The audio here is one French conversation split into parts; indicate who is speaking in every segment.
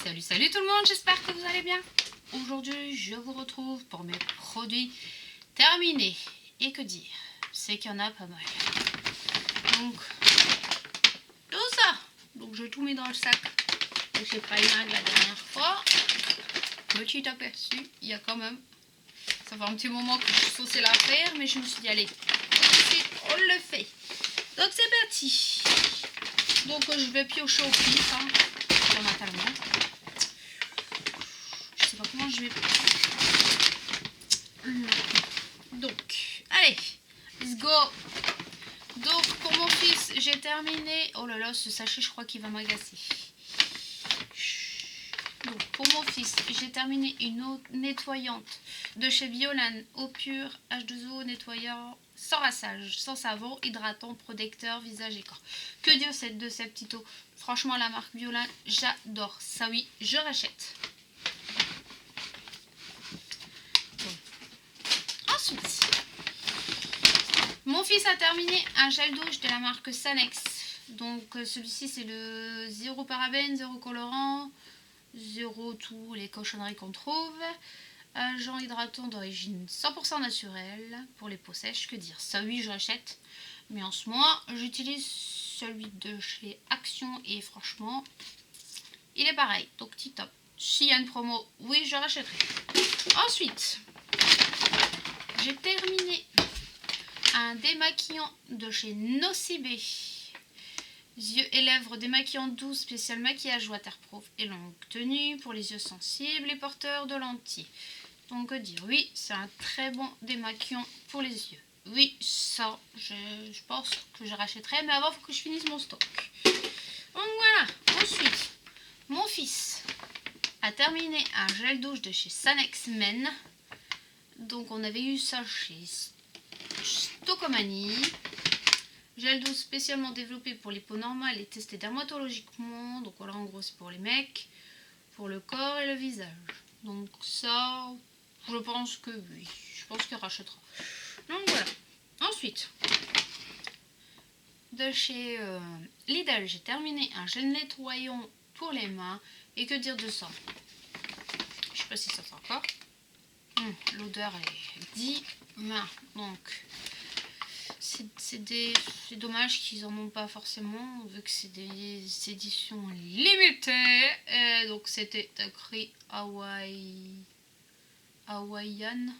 Speaker 1: Salut tout le monde, j'espère que vous allez bien. Aujourd'hui, je vous retrouve pour mes produits terminés. Et que dire, c'est qu'il y en a pas mal. Donc, tout ça. Donc, je tout mets dans le sac. J'ai pas eu mal la dernière fois. Petit aperçu, il y a quand même... Ça fait un petit moment que je suis censée la faire, mais je me suis dit, allez, on le fait. Donc, c'est parti. Donc, je vais piocher au pif, hein, fondamentalement. Je sais pas comment je vais... Donc, allez, let's go. Donc, pour mon fils, j'ai terminé... Oh là là, ce sachet, je crois qu'il va m'agacer. Donc, pour mon fils, j'ai terminé une eau nettoyante de chez Biolan, eau pure, H2O, nettoyant, sans rassage, sans savon, hydratant, protecteur, visage et corps. Que dire de cette petite eau? Franchement, la marque Biolan, j'adore. Ça oui, je rachète. Bon. Ensuite, mon fils a terminé un gel douche de la marque Sanex. Donc, celui-ci, c'est le 0 parabène, 0 colorant, 0 tous les cochonneries qu'on trouve. Agent hydratant d'origine 100% naturelle pour les peaux sèches. Que dire, ça oui, j'achète. Mais en ce moment, j'utilise celui de chez Action et franchement, il est pareil. Donc, tip top. S'il y a une promo, oui, je rachèterai. Ensuite, j'ai terminé un démaquillant de chez Nocibé. Yeux et lèvres démaquillant doux, spécial maquillage waterproof et longue tenue pour les yeux sensibles et porteurs de lentilles. Donc dire oui, c'est un très bon démaquillant pour les yeux. Oui, ça, je pense que je rachèterai, mais avant, il faut que je finisse mon stock. Donc voilà, ensuite, mon fils a terminé un gel douche de chez Sanex Men. Donc on avait eu ça chez Stocomanie. Gel douce spécialement développé pour les peaux normales et testé dermatologiquement. Donc voilà, en gros, c'est pour les mecs, pour le corps et le visage. Donc ça, je pense que oui. Je pense qu'il rachètera. Donc voilà. Ensuite, de chez Lidl, j'ai terminé un gel nettoyant pour les mains. Et que dire de ça? Je sais pas si ça fait encore. L'odeur est divine. Donc... C'est dommage qu'ils en ont pas forcément, vu que c'est des éditions limitées. Et donc c'était écrit Hawaiian.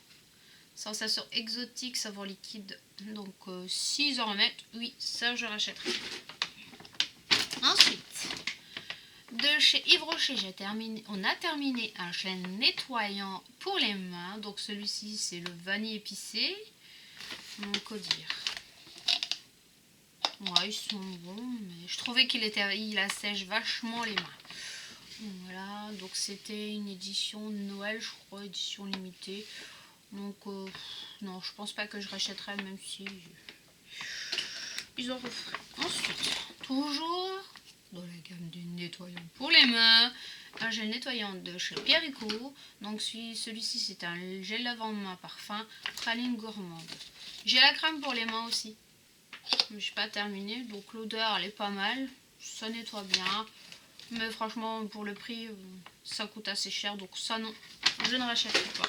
Speaker 1: Sensation exotique, saveur liquide. Donc s'ils en remettent, oui, ça je rachèterai. Ensuite, de chez Yves Rocher, on a terminé un gel nettoyant pour les mains. Donc celui-ci c'est le vanille épicé. Donc que dire. Ouais, ils sont bons, mais je trouvais il assèche vachement les mains. Voilà, donc c'était une édition de Noël, je crois, édition limitée. Donc, non, je pense pas que je rachèterai, même si ils en referaient. Ensuite, toujours dans la gamme du nettoyant pour les mains, un gel nettoyant de chez Pierrico. Donc, celui-ci, c'est un gel lavant-main parfum, praline gourmande. J'ai la crème pour les mains aussi. Mais je n'ai pas terminé, donc l'odeur elle est pas mal, ça nettoie bien, mais franchement pour le prix ça coûte assez cher, donc ça non, je ne rachèterai pas,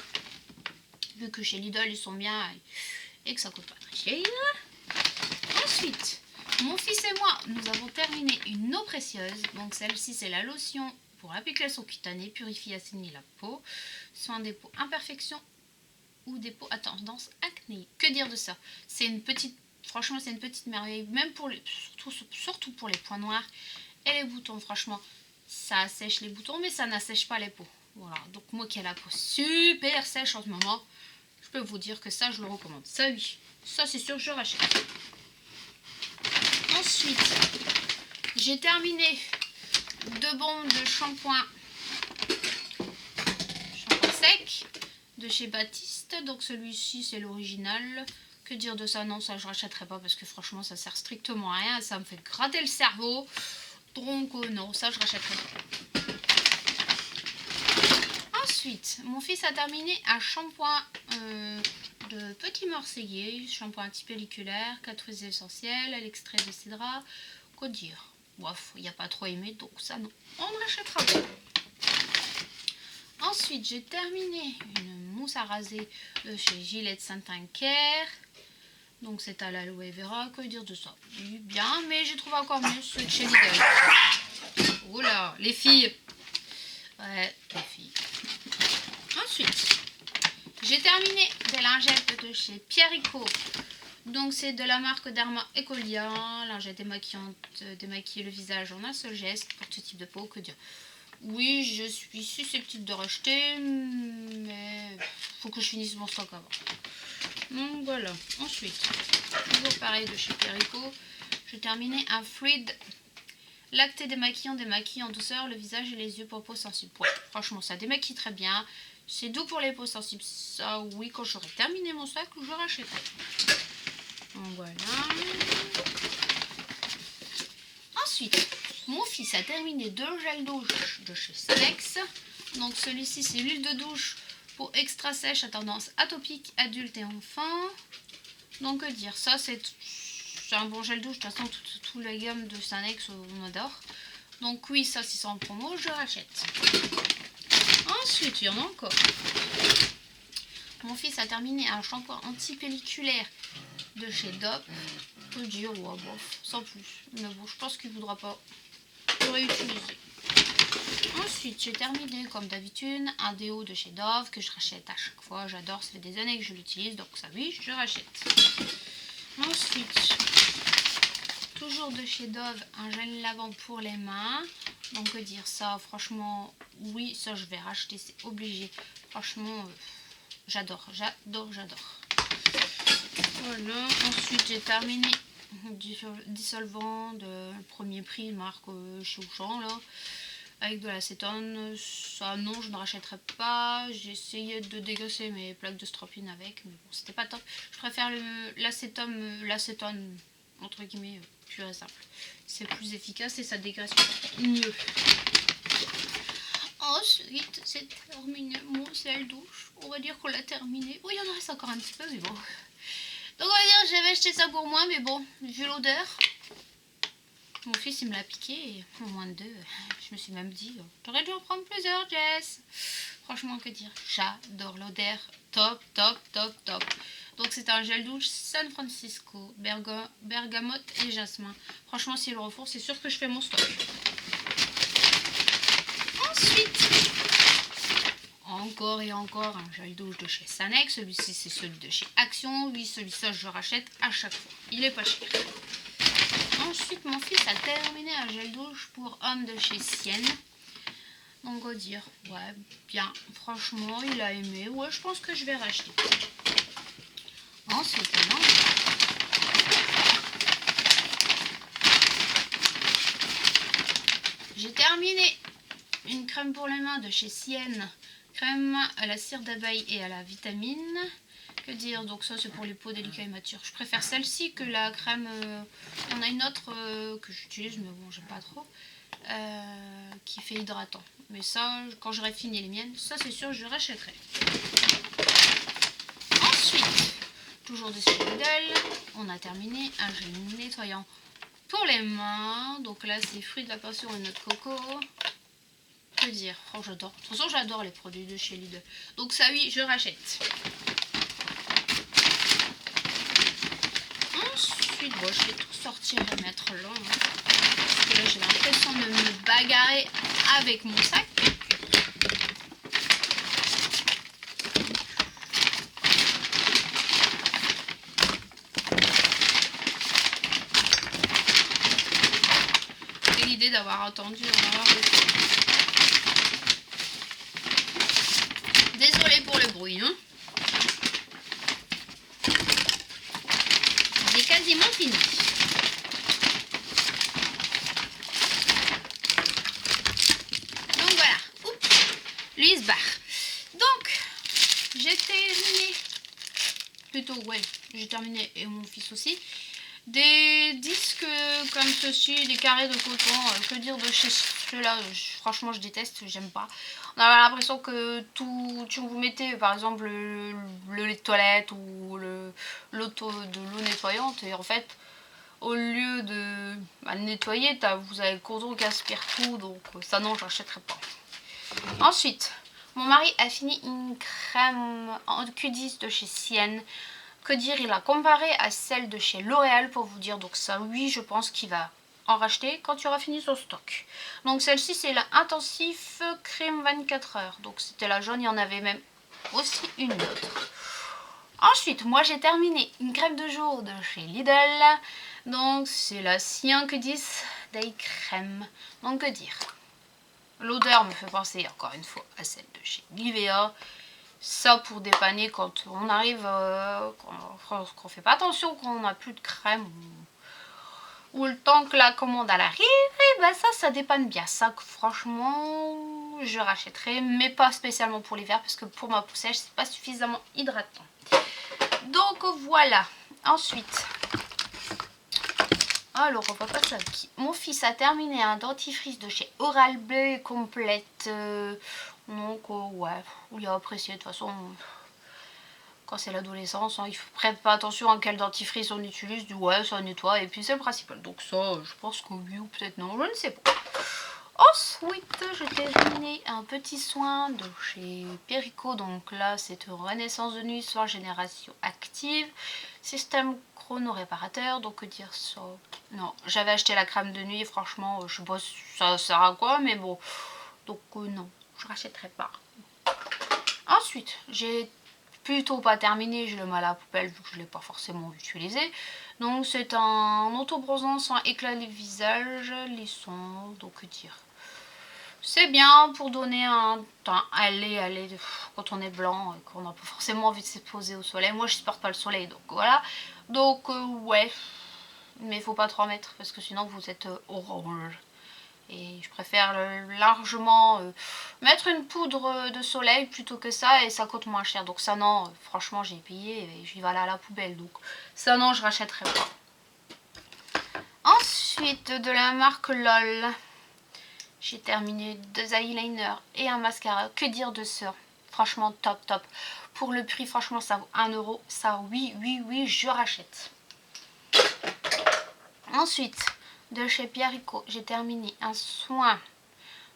Speaker 1: vu que chez Lidl ils sont bien et que ça coûte pas très cher. Ensuite, mon fils et moi nous avons terminé une eau précieuse, donc celle-ci c'est la lotion pour application cutanée, purifie, assainit la peau, soin des peaux imperfections ou des peaux à tendance acné. Que dire de ça? C'est une petite... Franchement, c'est une petite merveille, même pour surtout pour les points noirs et les boutons. Franchement, ça assèche les boutons, mais ça n'assèche pas les peaux. Voilà, donc moi qui ai la peau super sèche en ce moment, je peux vous dire que ça, je le recommande. Ça, oui, ça c'est sûr, je rachète. Ensuite, j'ai terminé 2 bombes de shampoing sec de chez Baptiste. Donc celui-ci, c'est l'original. Que dire de ça? Non, ça je rachèterai pas parce que franchement ça sert strictement à rien, ça me fait gratter le cerveau, donc non, ça je rachèterai pas. Ensuite, mon fils a terminé un shampoing de Petit Marseillais, shampoing antipelliculaire, 4 huiles essentielles, à l'extrait de cédra. Quoi dire? Bof, il n'y a pas trop aimé, donc ça non, on ne rachètera pas. Ensuite, j'ai terminé une mousse à raser de chez Gillette Saint-Anquer. Donc c'est à l'aloe vera, que dire de ça? Oui, bien, mais j'ai trouvé encore mieux ceux de chez Lidl. Oula, les filles. Ouais, les filles. Ensuite, j'ai terminé des lingettes de chez Pierrico. Donc c'est de la marque Derma Ecolia. Lingettes démaquillantes, démaquiller le visage en un seul geste pour tout type de peau, que dire. Oui, je suis susceptible de racheter, mais faut que je finisse mon stock avant. Donc voilà. Ensuite, toujours pareil de chez Pierrico, j'ai terminé un fluide lacté démaquillant, démaquille en douceur le visage et les yeux pour peau sensible. Ouais, franchement, ça démaquille très bien. C'est doux pour les peaux sensibles. Ça, oui, quand j'aurai terminé mon sac, je rachèterai. Donc voilà. Ensuite, mon fils a terminé 2 gels douche de chez Salex. Donc celui-ci, c'est l'huile de douche pour extra sèche à tendance atopique, adulte et enfant. Donc que dire, ça c'est un bon gel douche. De toute façon, tout la gamme de Sanex, on adore. Donc oui, ça si c'est en promo, je rachète. Ensuite, il y en a encore. Mon fils a terminé un shampoing anti-pelliculaire de chez Dove. Je peux dire, ouais, bof, sans plus. Mais bon, je pense qu'il ne voudra pas le réutiliser. Ensuite, j'ai terminé, comme d'habitude, un déo de chez Dove que je rachète à chaque fois. J'adore, ça fait des années que je l'utilise, donc ça oui, je rachète. Ensuite, toujours de chez Dove, un gel lavant pour les mains. Donc, que dire ça, franchement, oui, ça je vais racheter, c'est obligé. Franchement, j'adore, j'adore, j'adore. Voilà, ensuite j'ai terminé dissolvant de premier prix, marque chez Auchan, là, avec de l'acétone. Ça, non, je ne rachèterai pas. J'ai essayé de dégraisser mes plaques de stropine avec, mais bon, c'était pas top. Je préfère l'acétone, entre guillemets, pur et simple. C'est plus efficace et ça dégraisse mieux. Ensuite, c'est terminé mon gel douche. On va dire qu'on l'a terminé. Oui, il y en reste encore un petit peu, mais bon. Donc on va dire j'avais acheté ça pour moi, mais bon, vu l'odeur, mon fils il me l'a piqué et au moins de 2, je me suis même dit, t'aurais dû en prendre plusieurs, Jess. Franchement, que dire, j'adore l'odeur, top, top, top, top. Donc c'est un gel douche San Francisco, bergamote et jasmin. Franchement, si le refourgue, c'est sûr que je fais mon stock. Ensuite, encore et encore un gel douche de chez Sanex. Celui-ci c'est celui de chez Action. Oui, celui-ci je rachète à chaque fois. Il est pas cher. Ensuite, mon fils a terminé un gel douche pour homme de chez Sienne. Donc, on va dire, ouais, bien. Franchement, il a aimé. Ouais, je pense que je vais racheter. Ensuite, non. J'ai terminé une crème pour les mains de chez Sienne. Crème à la cire d'abeille et à la vitamine. Que dire, donc ça c'est pour les peaux délicates et matures. Je préfère celle-ci que la crème. Il y en a une autre que j'utilise, mais bon, j'aime pas trop. Qui fait hydratant. Mais ça, quand j'aurai fini les miennes, ça c'est sûr, je rachèterai. Ensuite, toujours des Lidl, on a terminé un gel nettoyant pour les mains. Donc là, c'est fruits de la passion et noix de coco. Que dire, oh, j'adore. De toute façon, j'adore les produits de chez Lidl. Donc ça, oui, je rachète. Ensuite, bon, je vais tout sortir et mettre là. Parce que là, j'ai l'impression de me bagarrer avec mon sac. C'est l'idée d'avoir attendu en avoir le temps. Désolée pour le bruit, hein. J'ai quasiment fini. Donc voilà. Oups. Lui il se barre. Donc, j'ai terminé. Plutôt, ouais, j'ai terminé et mon fils aussi. Des disques comme ceci, des carrés de coton, que dire de chez ceux-là, franchement je déteste, j'aime pas. On a l'impression que tout, vous mettez par exemple le lait de toilette ou l'eau de l'eau nettoyante et en fait au lieu de nettoyer, vous avez le coton qui aspire tout, donc ça non, j'achèterai pas. Ensuite, Mon mari a fini une crème en Q10 de chez Sienne. Que dire, il a comparé à celle de chez L'Oréal pour vous dire. Donc ça, oui, je pense qu'il va en racheter quand il aura fini son stock. Donc celle-ci, c'est la Intensif Crème 24 heures. Donc c'était la jaune, il y en avait même aussi une autre. Ensuite, moi j'ai terminé une crème de jour de chez Lidl. Donc c'est la Cyan Q10 Day Crème. Donc que dire, l'odeur me fait penser encore une fois à celle de chez Nivea. Ça pour dépanner quand on arrive, qu'on fait pas attention, qu'on n'a plus de crème ou le temps que la commande elle arrive, et ben ça dépanne bien. Ça franchement je rachèterai, mais pas spécialement pour l'hiver parce que pour ma peau sèche c'est pas suffisamment hydratant. Donc voilà. Ensuite, alors on va passer à qui? Mon fils a terminé un dentifrice de chez Oral-B complète. Donc ouais, il a apprécié de toute façon. Quand c'est l'adolescence, hein, il faut prendre pas attention à quel dentifrice on utilise. Du ouais, ça nettoie et puis c'est le principal. Donc ça, je pense que oui ou peut-être non, je ne sais pas. Ensuite, j'ai terminé un petit soin de chez Perico. Donc là, c'est Renaissance de nuit, soir génération active. Système chrono-réparateur. Donc que dire ça? Non, j'avais acheté la crème de nuit. Franchement, je sais pas si ça sert à quoi, mais bon. Donc non, je rachèterai pas. Ensuite, j'ai plutôt pas terminé, je le mets à la poubelle vu que je ne l'ai pas forcément utilisé. Donc c'est un auto-bronzant sans éclat les visages, lissons, donc que dire. C'est bien pour donner un teint allez, quand on est blanc et qu'on n'a pas forcément envie de s'exposer au soleil. Moi je supporte pas le soleil, donc voilà. Donc ouais, mais faut pas trop en mettre parce que sinon vous êtes orange. Et je préfère largement mettre une poudre de soleil plutôt que ça, et ça coûte moins cher. Donc ça non, franchement j'ai payé et je vais aller à la poubelle. Donc ça non, je rachèterai pas. Ensuite de la marque LOL, j'ai terminé 2 eyeliners et un mascara. Que dire de ça? Franchement top. Pour le prix, franchement ça vaut 1 €. Ça oui, je rachète. Ensuite, de chez Perico, j'ai terminé un soin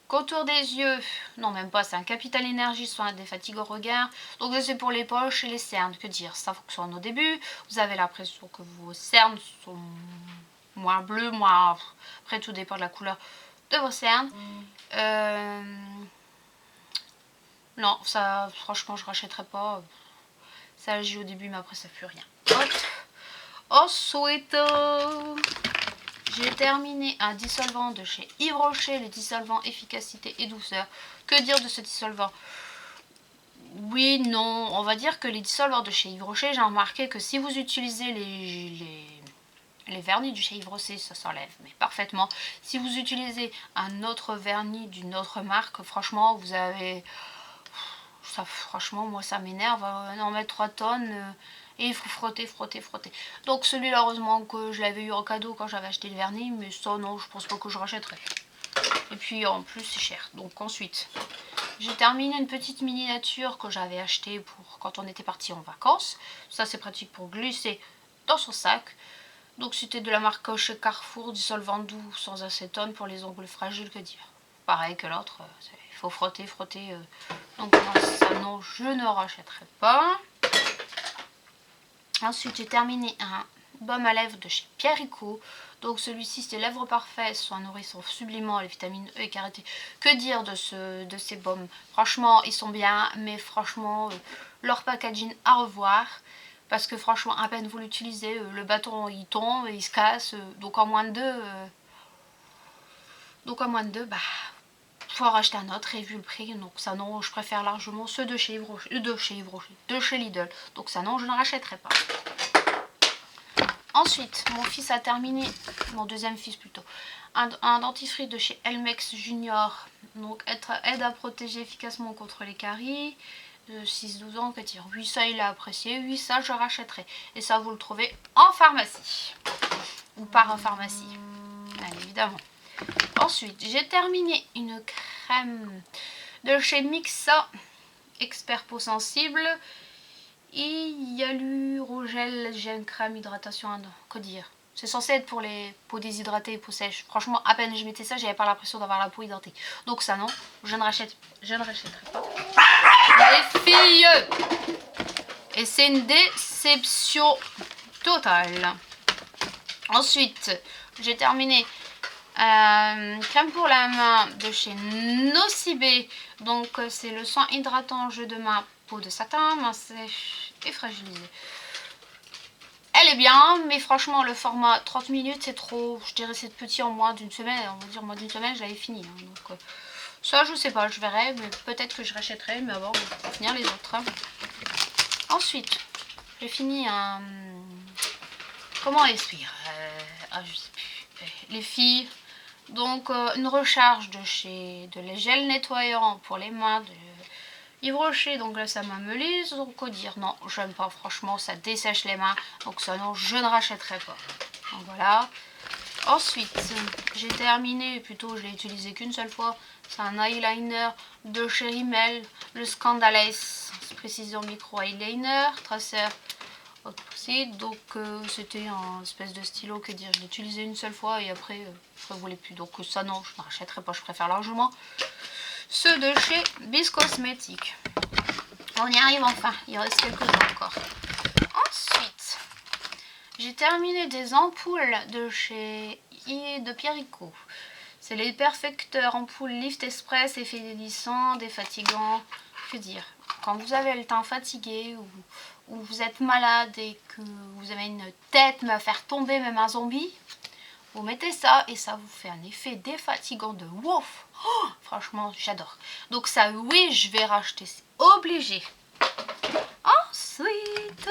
Speaker 1: contour des yeux. Non, même pas, c'est un Capital Énergie, soin des fatigues au regard. Donc c'est pour les poches et les cernes. Que dire, ça fonctionne au début. Vous avez l'impression que vos cernes sont moins bleues, moins... Après, tout dépend de la couleur de vos cernes. Non, ça, franchement, je rachèterai pas. Ça agit au début, mais après, ça fait rien. Hop. Ensuite... j'ai terminé un dissolvant de chez Yves Rocher, le dissolvant efficacité et douceur. Que dire de ce dissolvant? Oui, non, on va dire que les dissolvants de chez Yves Rocher, j'ai remarqué que si vous utilisez les vernis du chez Yves Rocher, ça s'enlève mais parfaitement. Si vous utilisez un autre vernis d'une autre marque, franchement, vous avez... Ça, franchement, moi, ça m'énerve. En mettre 3 tonnes... et il faut frotter. Donc celui-là, heureusement que je l'avais eu en cadeau quand j'avais acheté le vernis, mais ça non, je pense pas que je rachèterai. Et puis en plus c'est cher. Donc ensuite, j'ai terminé une petite miniature que j'avais achetée pour quand on était parti en vacances. Ça c'est pratique pour glisser dans son sac. Donc c'était de la marque chez Carrefour, dissolvant doux sans acétone pour les ongles fragiles, que dire. Pareil que l'autre, il faut frotter. Donc ça non, je ne rachèterai pas. Ensuite, j'ai terminé un baume à lèvres de chez Perico. Donc celui-ci, c'est Lèvres Parfaites, soin nourrissant, sublimant, les vitamines E et carotène. Que dire de ces baumes? Franchement, ils sont bien, mais franchement, leur packaging à revoir. Parce que franchement, à peine vous l'utilisez, le bâton il tombe, il se casse. Donc en moins de deux, bah, faut en racheter un autre. Et vu le prix, donc ça non, je préfère largement ceux de chez Yves Rocher, de chez Lidl. Donc ça non, je ne rachèterai pas. Ensuite, mon fils a terminé, mon deuxième fils plutôt, un dentifrice de chez Elmex Junior. Donc aide à protéger efficacement contre les caries. 6-12 ans, que dire. Oui, ça il a apprécié. Oui, ça je rachèterai. Et ça vous le trouvez en pharmacie. Ou par en pharmacie. Bien évidemment. Ensuite, j'ai terminé une crème de chez Mixa, Expert Peau Sensible. Et hyalurogel, gel, crème, hydratation, que dire. C'est censé être pour les peaux déshydratées et peaux sèches. Franchement, à peine je mettais ça, j'avais pas l'impression d'avoir la peau hydratée. Donc ça non, je ne rachèterai pas. les filles. Et c'est une déception totale. Ensuite, j'ai terminé crème pour la main de chez Nocibé. Donc c'est le soin hydratant jeu de main peau de satin, mince et fragilisé. Elle est bien, mais franchement le format 30 minutes c'est trop. Je dirais c'est petit en moins d'une semaine. On va dire moins d'une semaine je l'avais fini. Hein, donc ça je sais pas, je verrai, mais peut-être que je rachèterai, mais avant on va finir les autres. Hein. Ensuite, j'ai fini un... Comment expliquer je sais plus. Les filles. Donc une recharge de les gels nettoyants pour les mains de Yves Rocher. Donc là ça m'amelise. Donc dire non, j'aime pas, franchement ça dessèche les mains. Donc ça non, je ne rachèterai pas. Donc voilà. Ensuite j'ai terminé, plutôt je l'ai utilisé qu'une seule fois. C'est un eyeliner de chez Rimmel, le Scandalous Précision Micro Eyeliner Tracer. Donc c'était un espèce de stylo que dire, je l'ai utilisé une seule fois et après je ne voulais plus. Donc ça non, je ne rachèterai pas, je préfère largement ceux de chez Bis Cosmétiques. On y arrive enfin, il reste quelques-uns encore. Ensuite, j'ai terminé des ampoules de chez de Pierrico. C'est les perfecteurs ampoules Lift Express, effet déliçant, défatigant. Que dire, quand vous avez le teint fatigué ou vous êtes malade et que vous avez une tête à faire tomber même un zombie, vous mettez ça et ça vous fait un effet défatigant de ouf. Oh, franchement, j'adore. Donc ça, oui, je vais racheter, c'est obligé. Ensuite,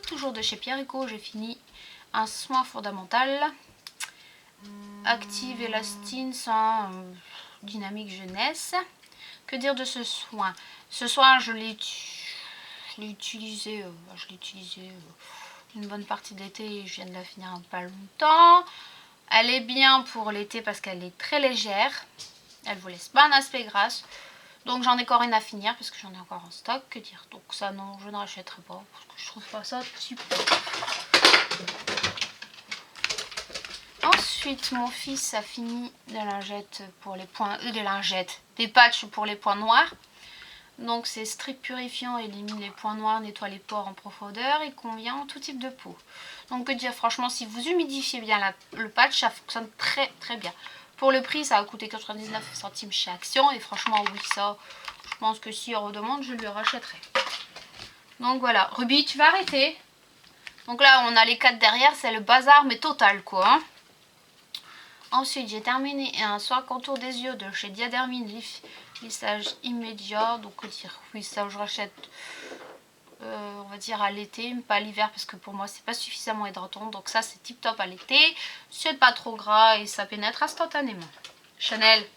Speaker 1: toujours de chez Pierrico, j'ai fini un soin fondamental. Active Elastine sans dynamique jeunesse. Que dire de ce soin? Ce soin, je l'ai utilisé, une bonne partie de l'été et je viens de la finir un pas longtemps. Elle est bien pour l'été parce qu'elle est très légère. Elle vous laisse pas un aspect grasse. Donc j'en ai encore une à finir parce que j'en ai encore en stock. Que dire? Donc ça non, je ne rachèterai pas parce que je trouve pas ça super. Ensuite, mon fils a fini des lingettes pour les points, des patchs pour les points noirs. Donc c'est strip purifiant, élimine les points noirs, nettoie les pores en profondeur et convient à tout type de peau. Donc que dire, franchement, si vous humidifiez bien le patch, ça fonctionne très très bien. Pour le prix, ça a coûté 99 centimes chez Action et franchement, oui, ça, je pense que si on redemande, je le rachèterai. Donc voilà, Ruby, tu vas arrêter. Donc là, on a les 4 derrière, c'est le bazar, mais total quoi. Hein. Ensuite, j'ai terminé un soin contour des yeux de chez Diadermine lissage immédiat. Donc, dire oui, ça je rachète, on va dire à l'été, pas l'hiver parce que pour moi c'est pas suffisamment hydratant. Donc ça c'est tip top à l'été, c'est pas trop gras et ça pénètre instantanément. Chanel,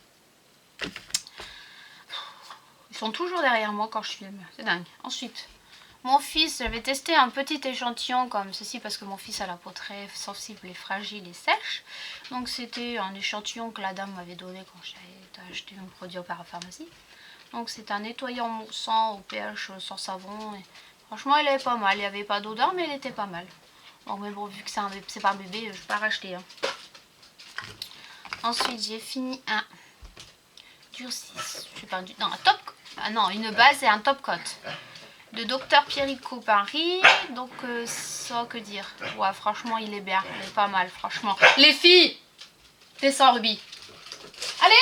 Speaker 1: ils sont toujours derrière moi quand je filme, c'est dingue. Ensuite, mon fils, j'avais testé un petit échantillon comme ceci parce que mon fils a la peau très sensible et fragile et sèche. Donc c'était un échantillon que la dame m'avait donné quand j'avais acheté mon produit au parapharmacie. Donc c'est un nettoyant moussant au pH sans savon. Et franchement, il est pas mal. Il n'y avait pas d'odeur, mais il était pas mal. Donc mais bon, vu que c'est pas un bébé, je vais pas racheter. Hein. Ensuite, j'ai fini un durcis. Je sais pas, non, un top. Ah non, une base et un top coat. De Dr Pierrico Paris. Donc ça, que dire. Ouais, franchement, il est bien. Il est pas mal, franchement. Les filles, descends, Ruby. Allez,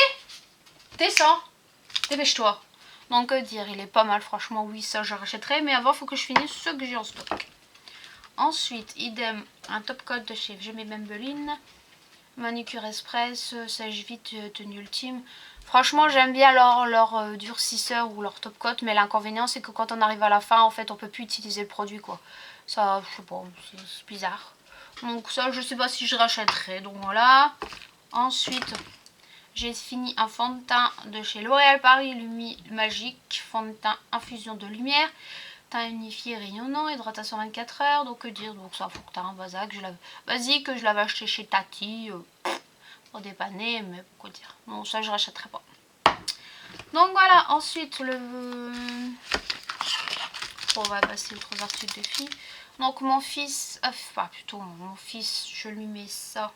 Speaker 1: descends. Dépêche-toi. Donc, que dire, il est pas mal, franchement, oui, ça, je rachèterai. Mais avant, il faut que je finisse ce que j'ai en stock. Ensuite, idem, un top coat de chez Gemma Membeline. Manucure Express, sèche vite, tenue ultime. Franchement, j'aime bien leur durcisseur ou leur top coat, mais l'inconvénient, c'est que quand on arrive à la fin, en fait, on peut plus utiliser le produit, quoi. Ça, je sais pas, c'est bizarre. Donc ça, je sais pas si je rachèterai. Donc voilà. Ensuite, j'ai fini un fond de teint de chez L'Oréal Paris Lumi Magique. Fond de teint infusion de lumière. Teint unifié rayonnant, hydratation 24 heures. Donc que dire, donc ça, faut que tu as un basique que je l'avais acheté chez Tati. Pour dépanner, mais pourquoi dire. Non, ça, je rachèterai pas. Donc voilà, ensuite, on va passer aux articles de filles. Donc mon fils, mon fils, je lui mets ça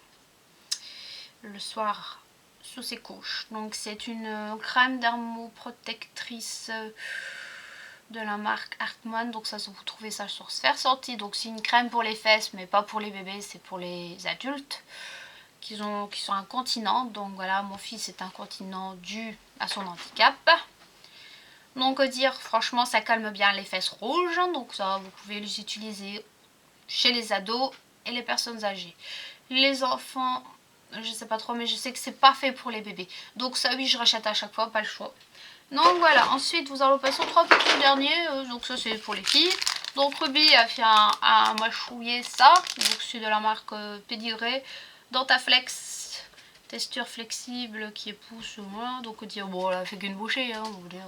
Speaker 1: le soir sous ses couches. Donc c'est une crème dermoprotectrice de la marque Hartmann. Donc ça, vous trouvez ça sur Sphère Sortie. Donc c'est une crème pour les fesses, mais pas pour les bébés, c'est pour les adultes qui sont incontinents. Donc voilà, mon fils est incontinent dû à son handicap. Donc dire, franchement, ça calme bien les fesses rouges. Donc ça, vous pouvez les utiliser chez les ados et les personnes âgées. Les enfants, je sais pas trop, mais je sais que c'est pas fait pour les bébés. Donc ça, oui, je rachète à chaque fois, pas le choix. Donc voilà, ensuite vous allez passer aux 3 petits derniers. Donc ça, c'est pour les filles. Donc Ruby a fait un mâchouiller ça. Donc c'est de la marque Pédigré. Dentaflex, texture flexible qui épouse. Voilà. Donc dire, bon, elle a fait qu'une bouchée, hein, on va dire.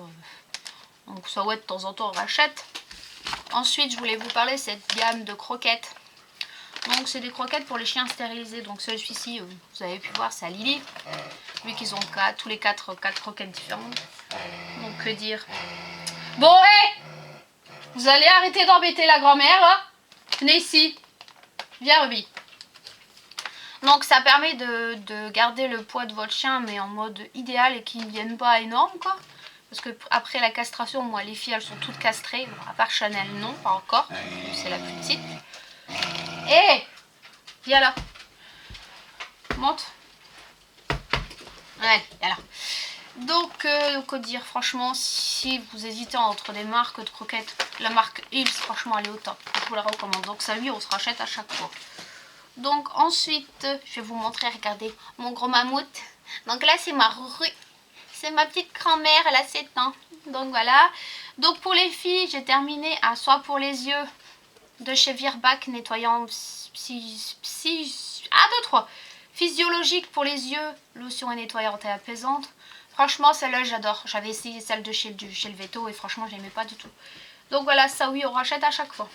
Speaker 1: Donc ça, ouais, de temps en temps, on rachète. Ensuite, je voulais vous parler de cette gamme de croquettes. Donc c'est des croquettes pour les chiens stérilisés. Donc celui-ci, vous avez pu voir, c'est à Lily. Vu qu'ils ont tous les 4 croquettes différentes. Donc que dire. Bon, hé, vous allez arrêter d'embêter la grand-mère, là. Venez ici. Viens, Ruby. Donc ça permet de garder le poids de votre chien, mais en mode idéal et qu'il ne vienne pas énorme, quoi. Parce que après la castration, moi, les filles, elles sont toutes castrées. Bon, à part Chanel, non, pas encore. C'est la plus petite. Hé, viens là. Monte. Ouais, viens là. Donc, que dire, franchement, si vous hésitez entre des marques de croquettes, la marque Hills, franchement, elle est au top. Je vous la recommande. Donc ça, lui, on se rachète à chaque fois. Donc ensuite, je vais vous montrer, regardez, mon gros mammouth. Donc là, c'est ma Ruru. C'est ma petite grand-mère, elle a 7 ans. Donc voilà. Donc pour les filles, j'ai terminé à Soin pour les yeux de chez Virbac, nettoyant physiologique pour les yeux, lotion et nettoyante et apaisante. Franchement, celle-là, j'adore. J'avais essayé celle de chez le Veto et franchement, je n'aimais pas du tout. Donc voilà, ça oui, on rachète à chaque fois.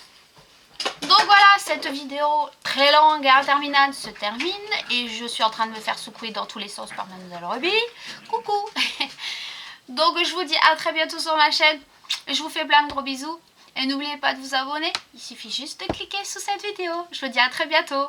Speaker 1: Donc voilà, cette vidéo très longue et interminable se termine. Et je suis en train de me faire secouer dans tous les sens par Mademoiselle Ruby. Coucou. Donc je vous dis à très bientôt sur ma chaîne. Je vous fais plein de gros bisous. Et n'oubliez pas de vous abonner. Il suffit juste de cliquer sous cette vidéo. Je vous dis à très bientôt.